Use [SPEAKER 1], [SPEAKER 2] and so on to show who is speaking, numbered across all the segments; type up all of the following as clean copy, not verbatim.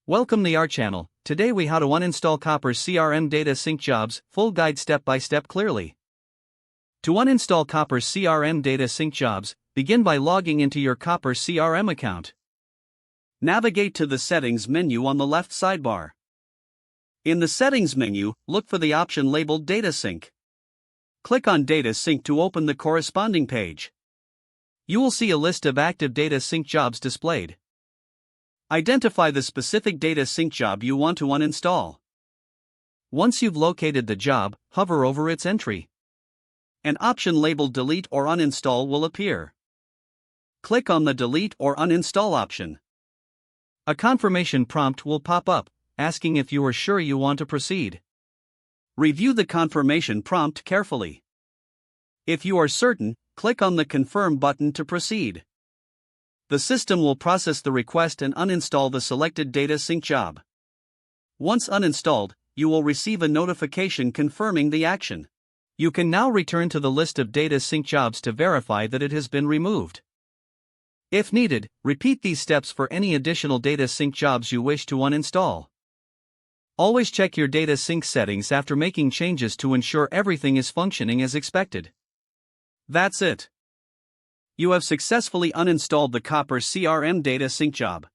[SPEAKER 1] Welcome to our channel. Today we how to uninstall Copper CRM data sync jobs, full guide step by step clearly. To uninstall Copper CRM data sync jobs, begin by logging into your Copper CRM account. Navigate to the settings menu on the left sidebar. In the settings menu, look for the option labeled data sync. Click on data sync to open the corresponding page. You will see a list of active data sync jobs displayed. Identify the specific data sync job you want to uninstall. Once you've located the job, hover over its entry. An option labeled Delete or Uninstall will appear. Click on the Delete or Uninstall option. A confirmation prompt will pop up, asking if you are sure you want to proceed. Review the confirmation prompt carefully. If you are certain, click on the Confirm button to proceed. The system will process the request and uninstall the selected data sync job. Once uninstalled, you will receive a notification confirming the action. You can now return to the list of data sync jobs to verify that it has been removed. If needed, repeat these steps for any additional data sync jobs you wish to uninstall. Always check your data sync settings after making changes to ensure everything is functioning as expected. That's it. You have successfully uninstalled the Copper CRM data sync job.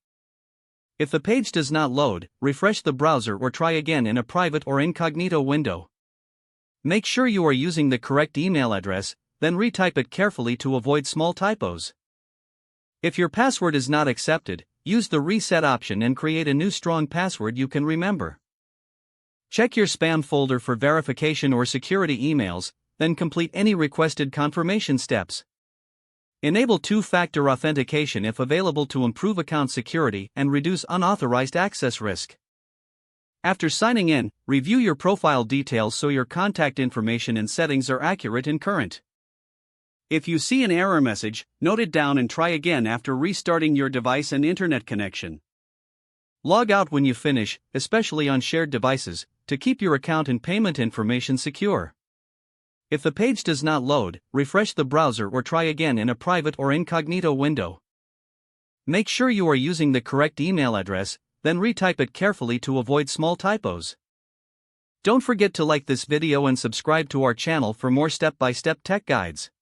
[SPEAKER 1] If the page does not load, refresh the browser or try again in a private or incognito window. Make sure you are using the correct email address, then retype it carefully to avoid small typos. If your password is not accepted, use the reset option and create a new strong password you can remember. Check your spam folder for verification or security emails, then complete any requested confirmation steps. Enable two-factor authentication if available to improve account security and reduce unauthorized access risk. After signing in, review your profile details so your contact information and settings are accurate and current. If you see an error message, note it down and try again after restarting your device and internet connection. Log out when you finish, especially on shared devices, to keep your account and payment information secure. If the page does not load, refresh the browser or try again in a private or incognito window. Make sure you are using the correct email address, then retype it carefully to avoid small typos. Don't forget to like this video and subscribe to our channel for more step-by-step tech guides.